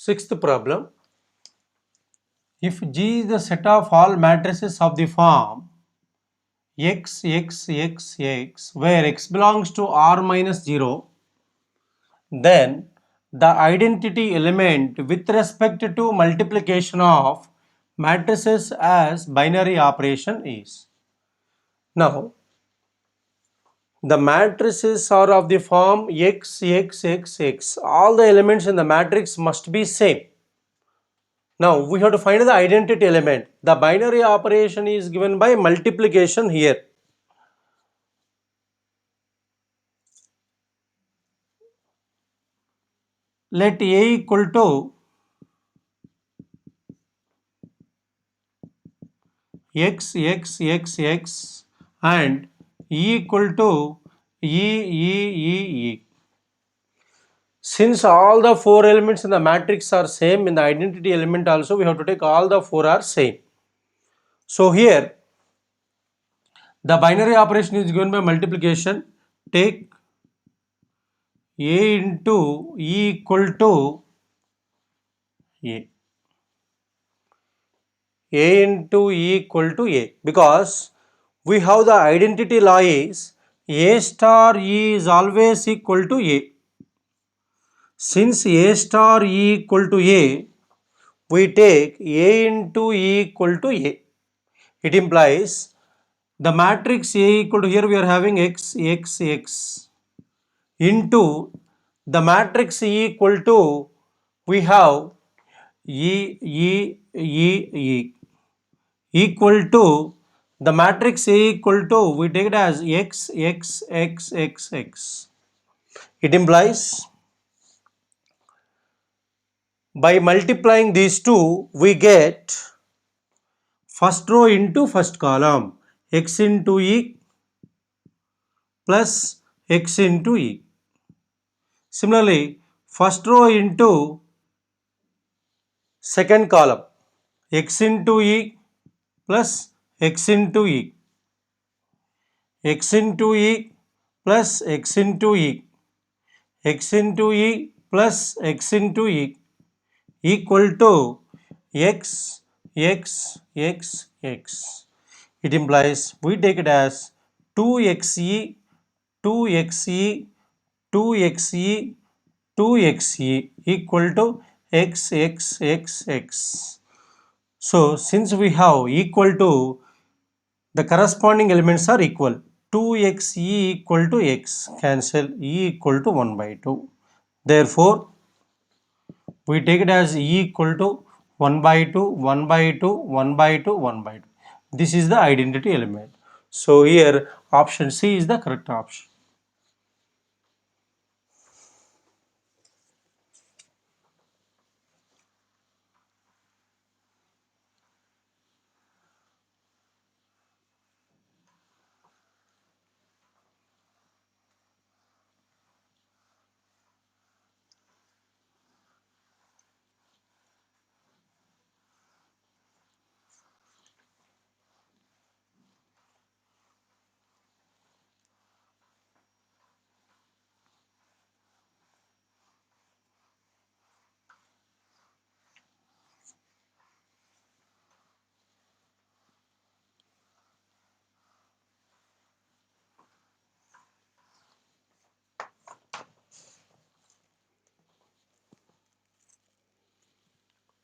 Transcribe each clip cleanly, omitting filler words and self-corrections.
Sixth problem. If G is the set of all matrices of the form x, x, x, x, where x belongs to R minus 0, then the identity element with respect to multiplication of matrices as binary operation is. Now, the matrices are of the form x, x, x, x. All the elements in the matrix must be same. Now we have to find the identity element. The binary operation is given by multiplication here. Let A equal to x, x, x, x and E equal to E. Since all the four elements in the matrix are same, in the identity element also we have to take all the four are same. So here the binary operation is given by multiplication. Take A into E equal to A. A into E equal to A, because we have the identity law is A star E is always equal to A. Since A star E equal to A, we take A into E equal to A. It implies the matrix A equal to, here we are having x, x, x into the matrix E equal to, we have E equal to the matrix A equal to, we take it as x, x, x, x, x. It implies by multiplying these two, we get first row into first column, x into E plus x into E. Similarly, first row into second column, x into E plus x into E, x into E plus x into E, x into E plus x into E equal to x, x, x, x. It implies we take it as 2xe, 2xe, 2xe, 2xe equal to x, x, x, x. So, since we have equal to, the corresponding elements are equal. 2xe equal to x, cancel, e equal to 1 by 2. Therefore, we take it as E equal to 1 by 2, 1 by 2, 1 by 2, 1 by 2. This is the identity element. So here option C is the correct option.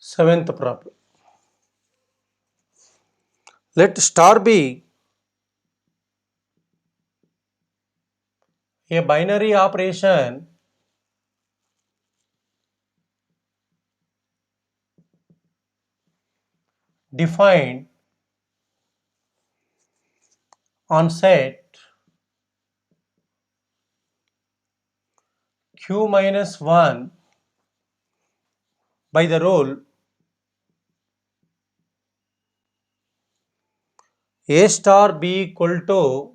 Seventh problem. Let star be a binary operation defined on set Q minus 1 by the rule A star B equal to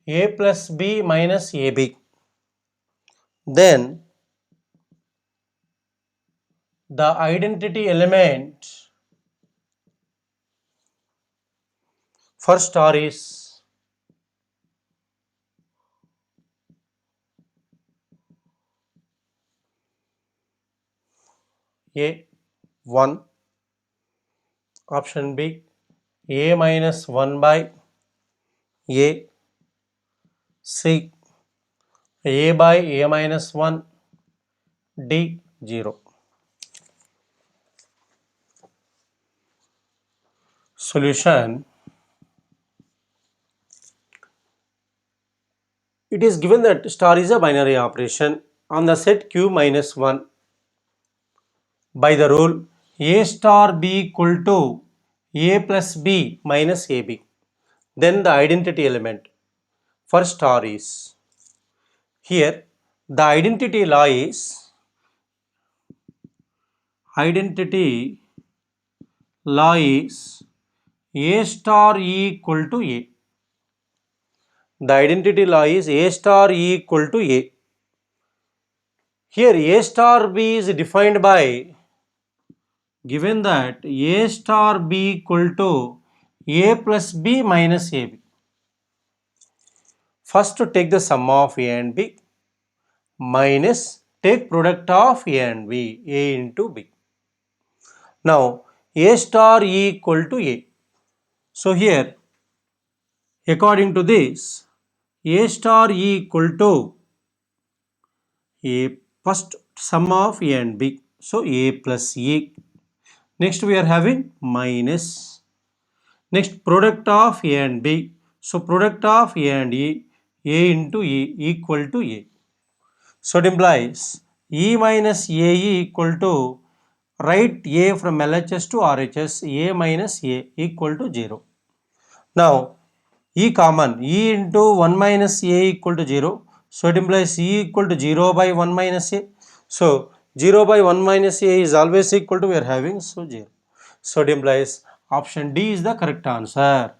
A plus B minus AB. Then the identity element for star is A 1. Option B A minus 1 by A. C A by A minus 1. D 0. Solution. It is given that star is a binary operation on the set Q minus 1 by the rule A star B equal to A plus B minus AB. Then the identity element for star is, here the identity law is, identity law is A star E equal to A. The identity law is A star E equal to A. Here A star B is defined by, given that A star B equal to A plus B minus AB. First to take the sum of A and B minus take product of A and B, A into B. Now A star E equal to A. So here according to this A star E equal to A, first sum of A and B. So A plus A. Next we are having minus. Next product of A and B. So product of A and E, A into E equal to A. So it implies E minus AE equal to, write A from LHS to RHS, A minus A equal to 0. Now E common, E into 1 minus A equal to 0. So it implies E equal to 0 by 1 minus A. So 0 by 1 minus A is always equal to, we are having, so 0. So it implies option D is the correct answer.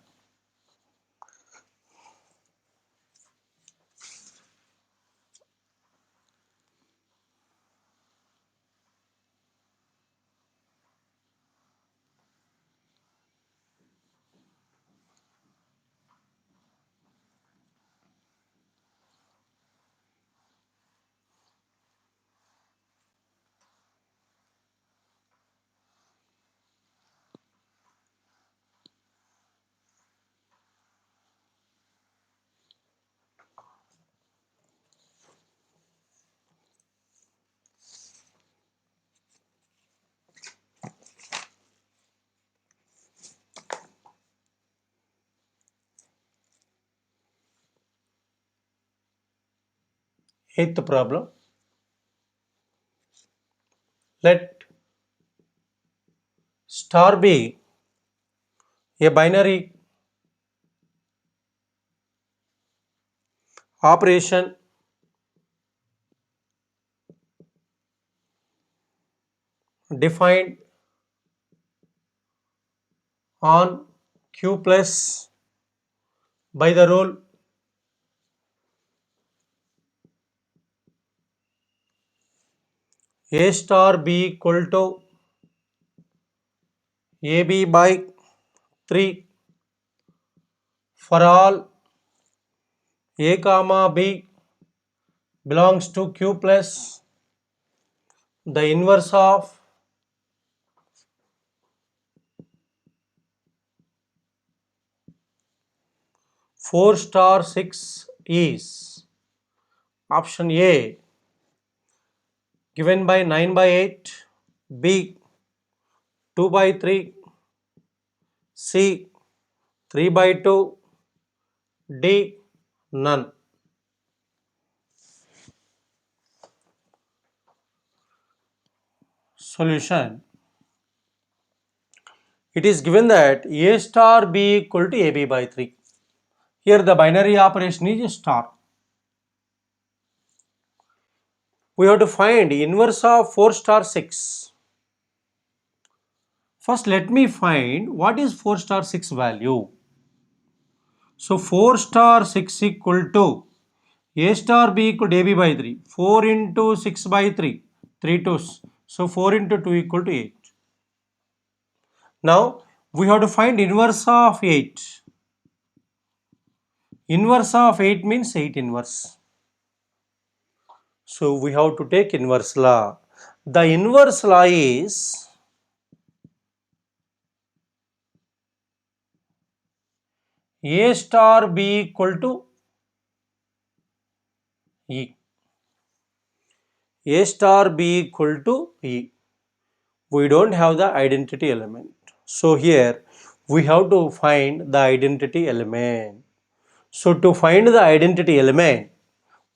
Eighth problem. Let star be a binary operation defined on Q plus by the rule A star B equal to AB by 3 for all A comma B belongs to Q plus the inverse of four star 6 is option A given by 9 by 8, B 2 by 3, C 3 by 2, D none. Solution. It is given that A star B equal to AB by 3. Here the binary operation is star. We have to find inverse of 4 star 6. First let me find what is 4 star 6 value. So 4 star 6 equal to A star B equal to AB by 3. 4 into 6 by 3. 3 twos. So 4 into 2 equal to 8. Now we have to find inverse of 8. Inverse of 8 means 8 inverse. So we have to take inverse law. the inverse law is A star B equal to E. A star B equal to E. We don't have the identity element. So here we have to find the identity element. So to find the identity element,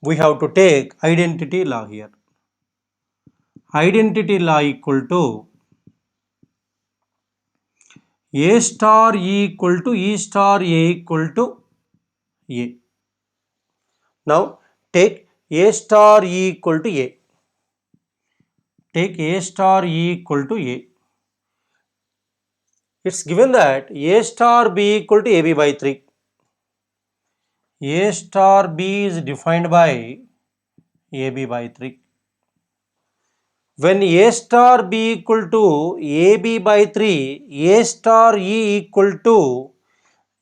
we have to take identity law here. Identity law equal to A star E equal to E star A equal to A. Now take A star E equal to A. Take A star E equal to A. It's given that A star B equal to AB by 3. A star B is defined by AB by 3. When A star B equal to AB by 3, A star E equal to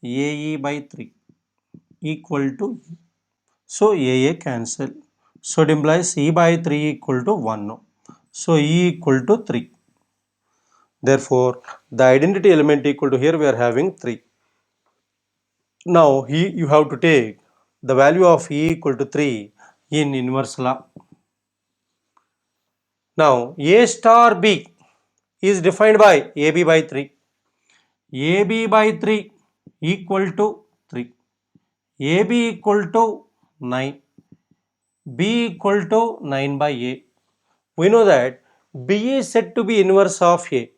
AE by 3 equal to E. So AA cancel. So it implies E by 3 equal to 1. So E equal to 3. Therefore, the identity element equal to here we are having 3. Now you have to take the value of E equal to 3 in inverse law. Now A star B is defined by AB by 3. AB by 3 equal to 3. AB equal to 9. B equal to 9 by A. We know that B is said to be inverse of A.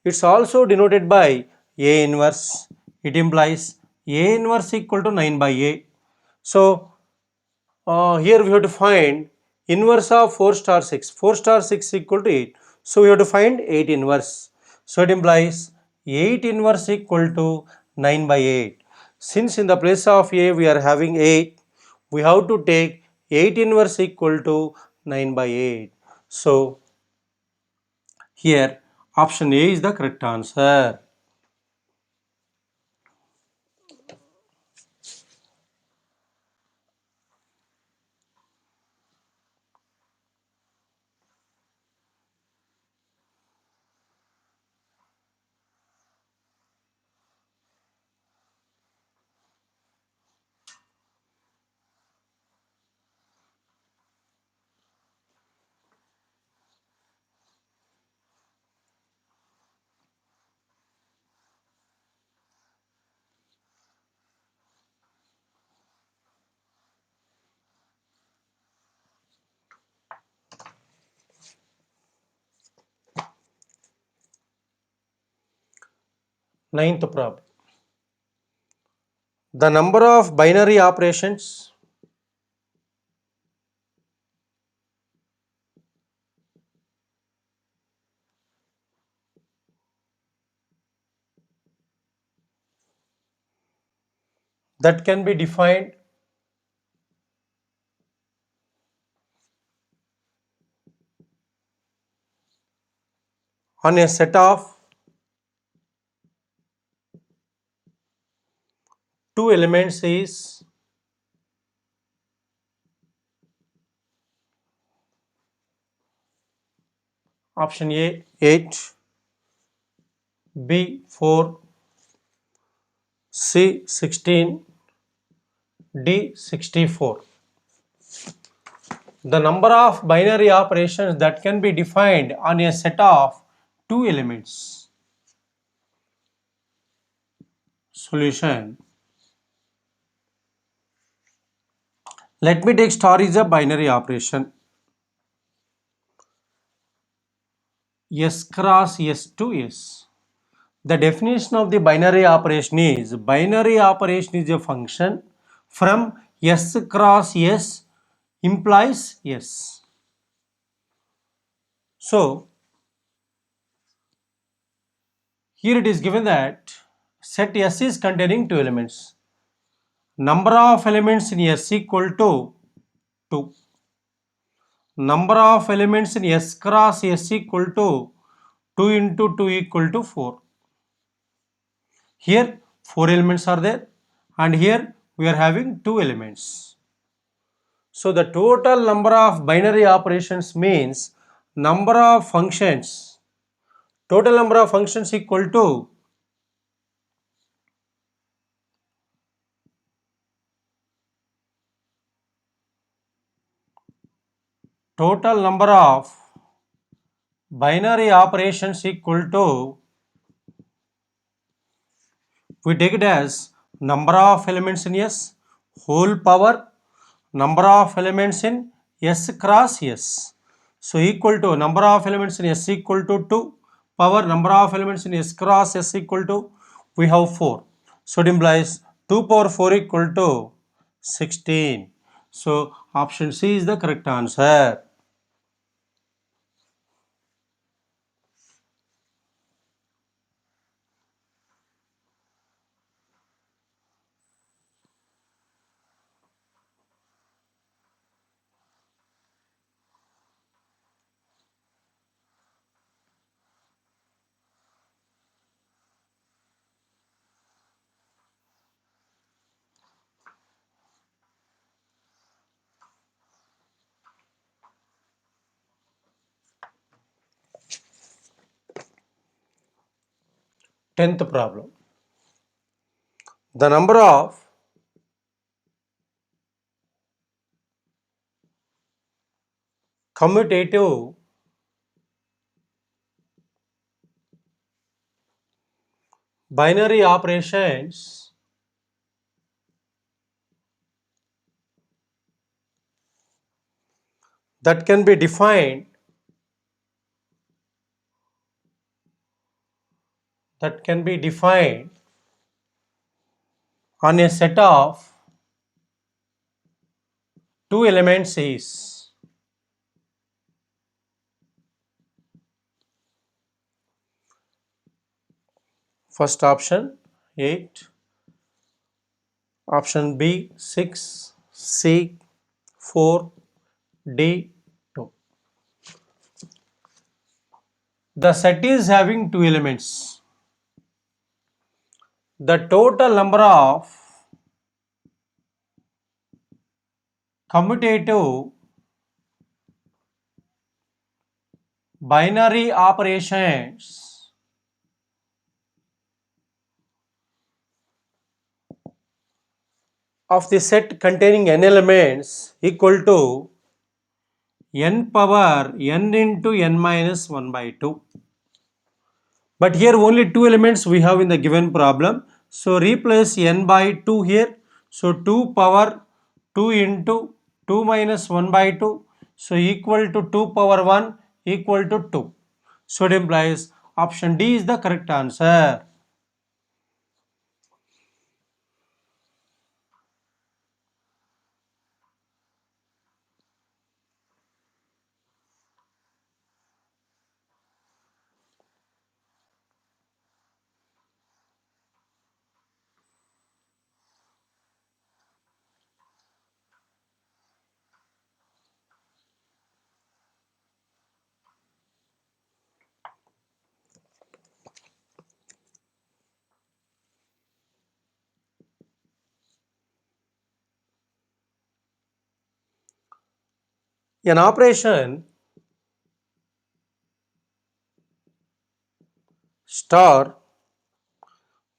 It's also denoted by A inverse. It implies A inverse equal to 9 by A. So here we have to find inverse of 4 star 6. 4 star 6 equal to 8. So we have to find 8 inverse. So it implies 8 inverse equal to 9 by 8. Since in the place of A we are having 8, we have to take 8 inverse equal to 9 by 8. So here option A is the correct answer. Ninth problem. The number of binary operations that can be defined on a set of two elements is option A 8, B 4, C 16, D 64. The number of binary operations that can be defined on a set of two elements. Solution. Let me take star is a binary operation. S cross S to S. The definition of the binary operation is a function from S cross S implies S. So here it is given that set S is containing two elements. Number of elements in S equal to 2. Number of elements in S cross S equal to 2 into 2 equal to 4. Here 4 elements are there and here we are having 2 elements. So the total number of binary operations means number of functions, total number of functions equal to total number of binary operations equal to, we take it as number of elements in S whole power number of elements in S cross S. So equal to number of elements in S equal to 2 power number of elements in S cross S equal to, we have 4. So it implies 2 power 4 equal to 16. So option C is the correct answer. Tenth problem. The number of commutative binary operations that can be defined on a set of two elements is, first option 8, option B 6, C 4, D 2. The set is having two elements. The total number of commutative binary operations of the set containing n elements equal to n power n into n minus 1 by 2. But here only two elements we have in the given problem. So replace n by 2 here. So 2 power 2 into 2 minus 1 by 2. So equal to 2 power 1 equal to 2. So it implies option D is the correct answer. An operation star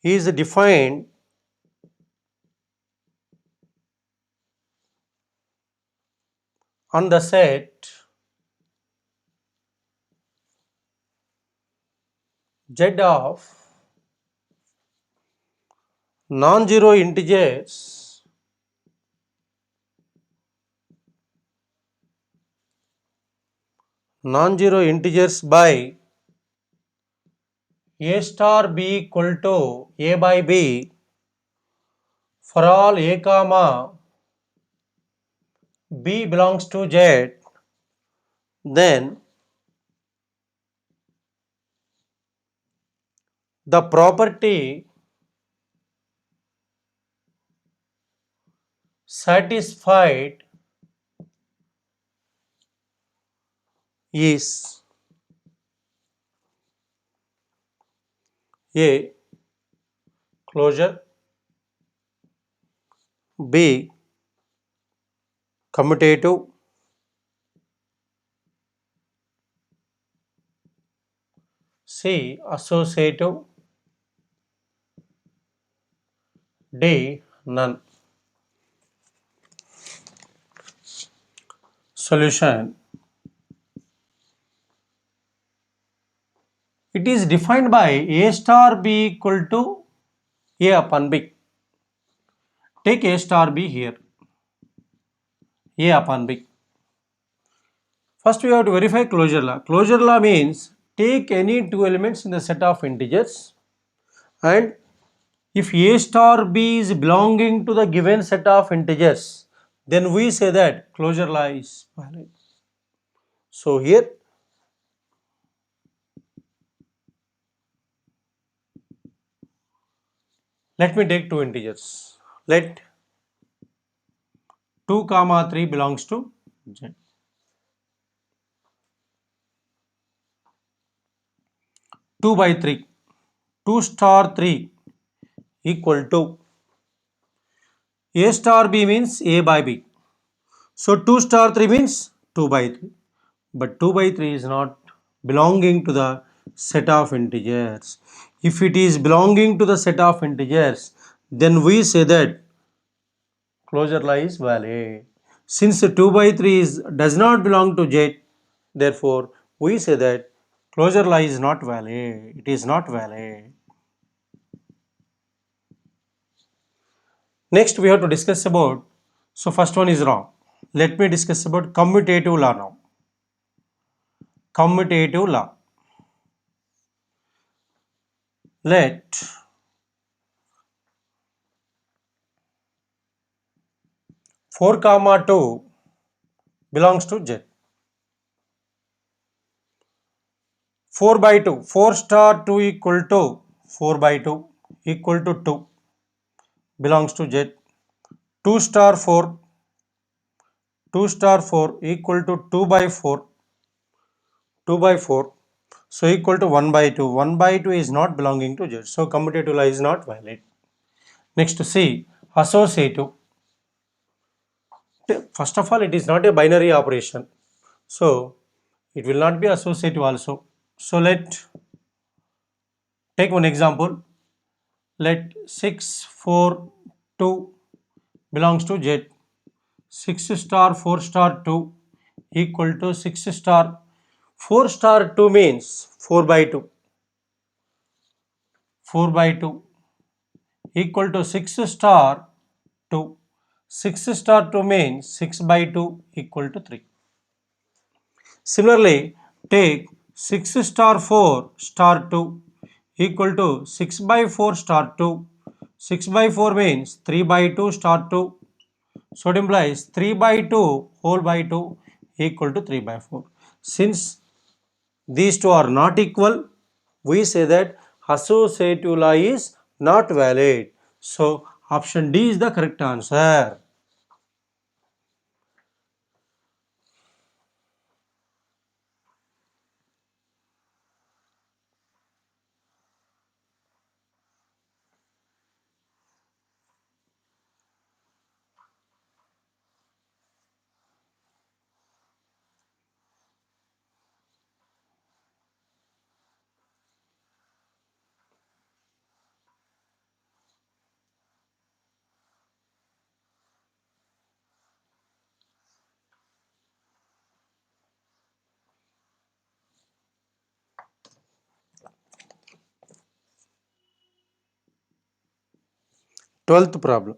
is defined on the set Z of non-zero integers by A star B equal to A by B for all A comma B belongs to Z, then the property satisfied is A closure, B commutative, C. Associative. D. None. Solution. It is defined by A star B equal to A upon B. Take A star B here. A upon B. First we have to verify closure law. Closure law means take any two elements in the set of integers, and if A star B is belonging to the given set of integers, then we say that closure law is valid. So here let me take two integers. Let 2 comma 3 belongs to Z. 2 by 3. 2 star 3 equal to A star B means A by B. So 2 star 3 means 2 by 3. But 2 by 3 is not belonging to the set of integers. If it is belonging to the set of integers, then we say that closure law is valid. Since 2 by 3 does not belong to Z, therefore we say that closure law is not valid. It is not valid. Next we have to discuss about, so first one is wrong. Let me discuss about commutative law now. Commutative law. Let 4 comma 2 belongs to Z. 4 by 2. 4 star 2 equal to 4 by 2 equal to 2 belongs to Z. 2 star 4. 2 star 4 equal to 2 by 4. 2 by 4. So equal to 1 by 2. 1 by 2 is not belonging to Z. So commutative law is not valid. Next C. Associative. First of all, it is not a binary operation. So it will not be associative also. So let take one example. Let 6, 4, 2 belongs to Z. 6 star 4 star 2 equal to 6 star 4 star 2 means 4 by 2. 4 by 2 equal to 6 star 2. 6 star 2 means 6 by 2 equal to 3. Similarly, take 6 star 4 star 2 equal to 6 by 4 star 2. 6 by 4 means 3 by 2 star 2. So it implies 3 by 2 whole by 2 equal to 3 by 4. Since these two are not equal, we say that associative law is not valid. So option D is the correct answer. 12th problem.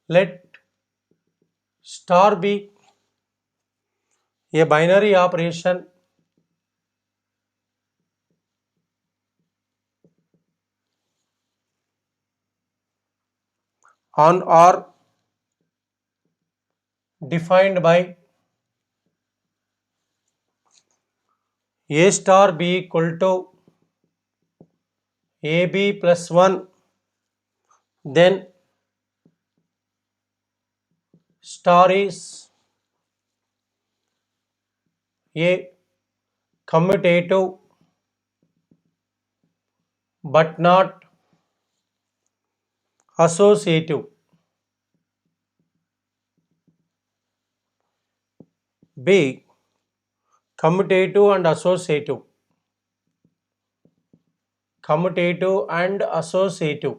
Let star be a binary operation on or defined by A star B equal to AB plus 1, then star is a commutative but not associative. B. Commutative and associative. Commutative and associative.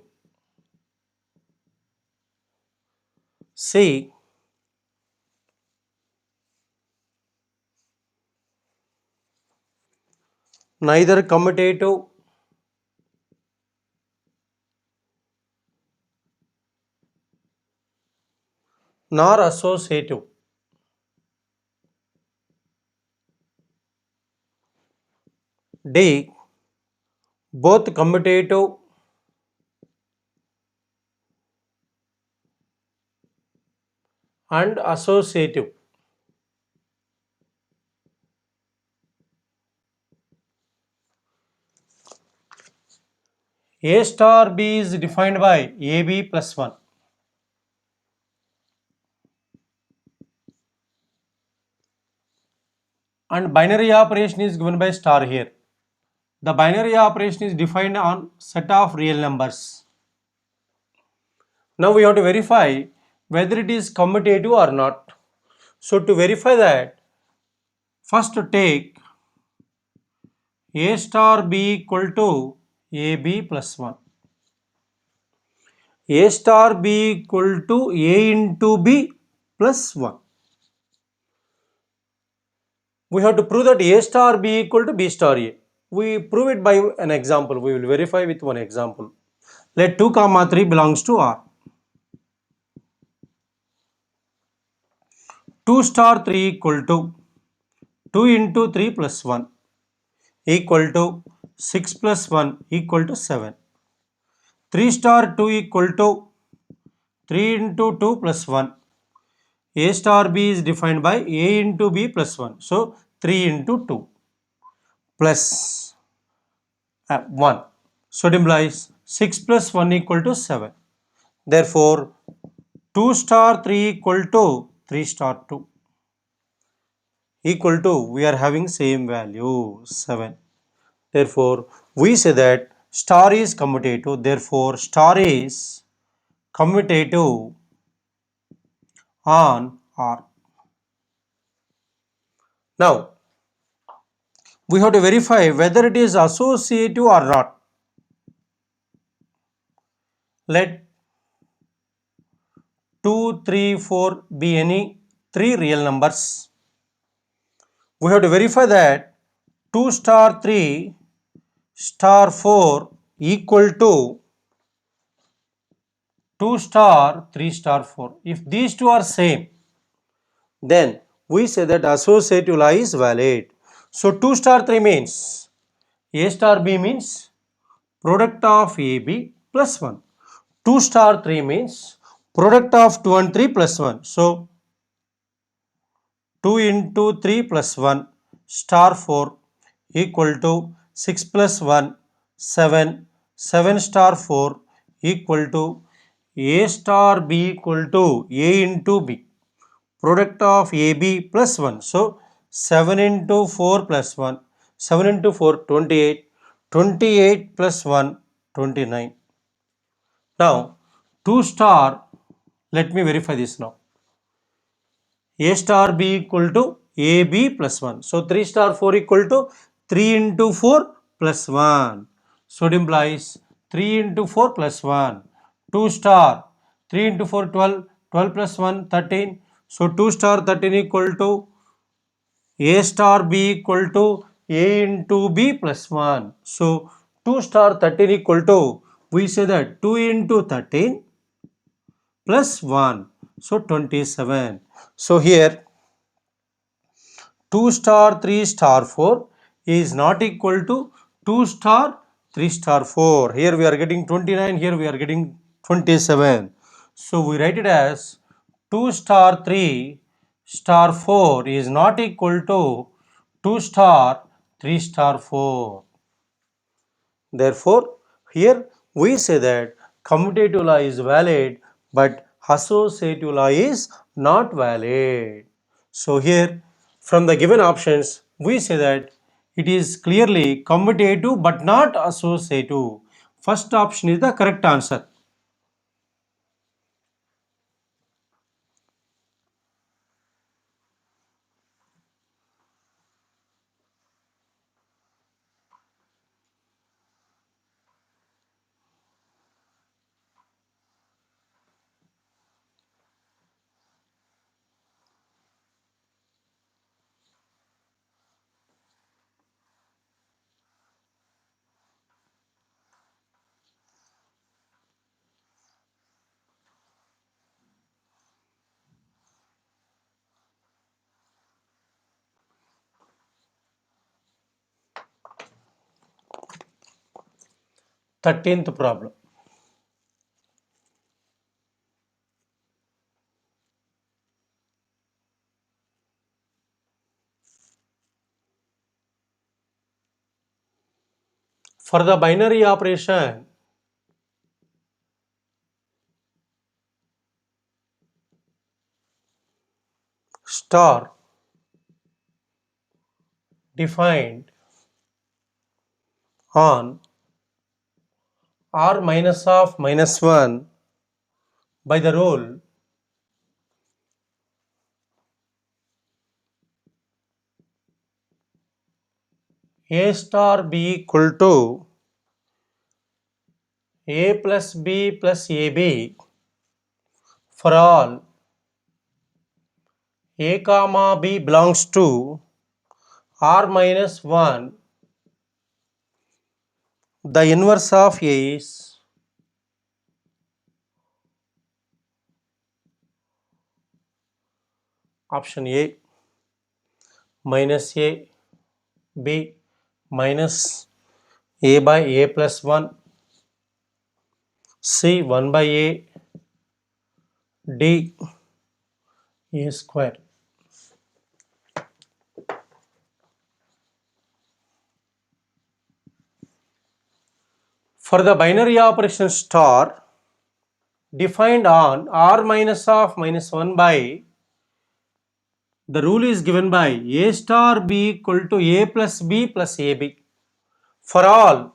C. Neither commutative nor associative. D. Both commutative and associative. A star B is defined by AB plus 1. And binary operation is given by star here. The binary operation is defined on set of real numbers. Now we have to verify whether it is commutative or not. So to verify that, first take A star B equal to AB plus 1. A star B equal to A into B plus 1. We have to prove that A star B equal to B star A. We prove it by an example. We will verify with one example. Let 2 comma 3 belongs to R. 2 star 3 equal to 2 into 3 plus 1 equal to 6 plus 1 equal to 7. 3 star 2 equal to 3 into 2 plus 1. A star B is defined by A into B plus 1. So 3 into 2 plus 1. So it implies 6 plus 1 equal to 7. Therefore 2 star 3 equal to 3 star 2 equal to, we are having same value 7. Therefore we say that star is commutative. Therefore star is commutative on R. Now we have to verify whether it is associative or not. Let 2, 3, 4 be any 3 real numbers. We have to verify that 2 star 3 star 4 equal to 2 star 3 star 4. If these two are same, then we say that associative law is valid. So 2 star 3 means A star B means product of AB plus 1. 2 star 3 means product of 2 and 3 plus 1. So 2 into 3 plus 1 star 4 equal to 6 plus 1 7. 7 star 4 equal to A star B equal to A into B. Product of AB plus 1. So 7 into 4 plus 1. 7 into 4 28. 28 plus 1 29. Now 2 star, let me verify this now. A star B equal to AB plus 1. So 3 star 4 equal to 3 into 4 plus 1. So it implies 3 into 4 plus 1. 2 star 3 into 4 12. 12 plus 1 13. So 2 star 13 equal to A star B equal to A into B plus 1. So 2 star 13 equal to, we say that 2 into 13 plus 1. So 27. So here 2 star 3 star 4 is not equal to 2 star 3 star 4. Here we are getting 29, here we are getting 27. So we write it as 2 star 3 star 4 is not equal to 2 star 3 star 4. Therefore, here we say that commutative law is valid, but associative law is not valid. So here from the given options we say that it is clearly commutative but not associative. First option is the correct answer. Thirteenth problem. For the binary operation, star defined on r minus of minus 1 by the rule a star b equal to a plus b plus ab for all a comma b belongs to r minus 1, the inverse of a is option A minus a, b minus a by a plus 1, c 1 by a, d a square. For the binary operation star defined on r minus of minus 1 by, the rule is given by a star b equal to a plus b plus ab for all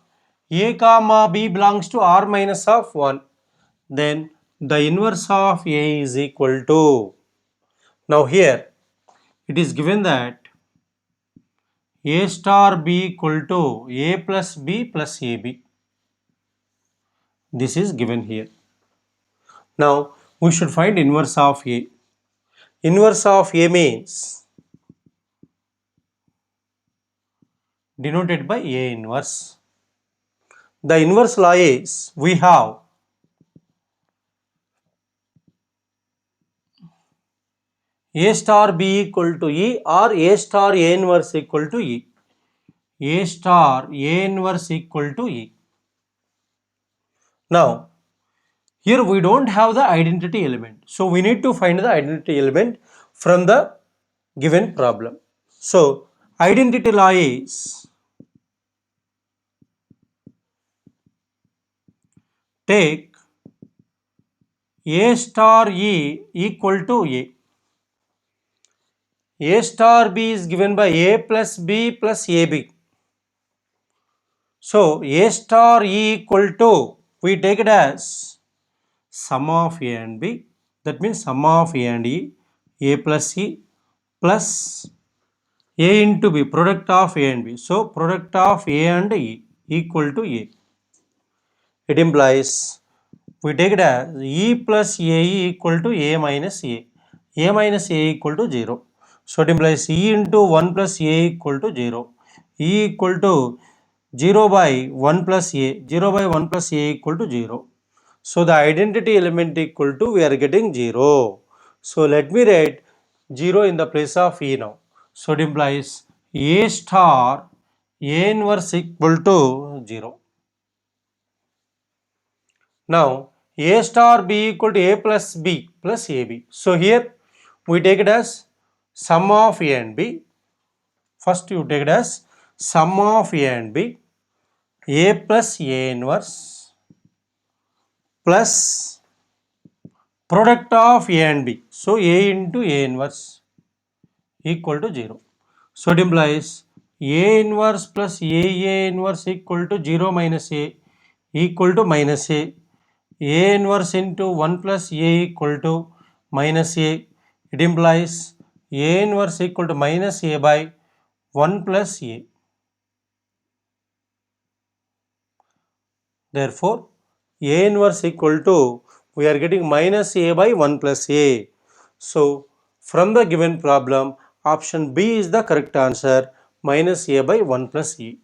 a comma b belongs to r minus of 1, then the inverse of a is equal to. Now here it is given that a star b equal to a plus b plus ab. This is given here. Now we should find inverse of a. Inverse of a means denoted by a inverse. The inverse law is we have a star b equal to e or a star a inverse equal to e. A star a inverse equal to e. Now here we don't have the identity element. So we need to find the identity element from the given problem. So identity law is take a star e equal to a. A star b is given by a plus b plus ab. So a star e equal to, we take it as sum of a and b, that means sum of a and e, a plus e plus a into b, product of a and b. So product of a and e equal to a. It implies we take it as e plus a equal to a minus a minus a equal to 0. So it implies e into 1 plus a equal to 0, e equal to 0 by 1 plus a, 0 by 1 plus a equal to 0. So the identity element equal to, we are getting 0. So let me write 0 in the place of e now. So it implies a star a inverse equal to 0. Now a star b equal to a plus b plus ab. So here we take it as sum of a and b. First you take it as sum of a and b, a plus a inverse plus product of A and B. So A into A inverse equal to 0. So it implies A inverse plus A inverse equal to 0 minus A equal to minus A. A inverse into 1 plus A equal to minus A. It implies A inverse equal to minus A by 1 plus A. Therefore, A inverse equal to, we are getting minus A by 1 plus A. So, from the given problem, option B is the correct answer, minus A by 1 plus A.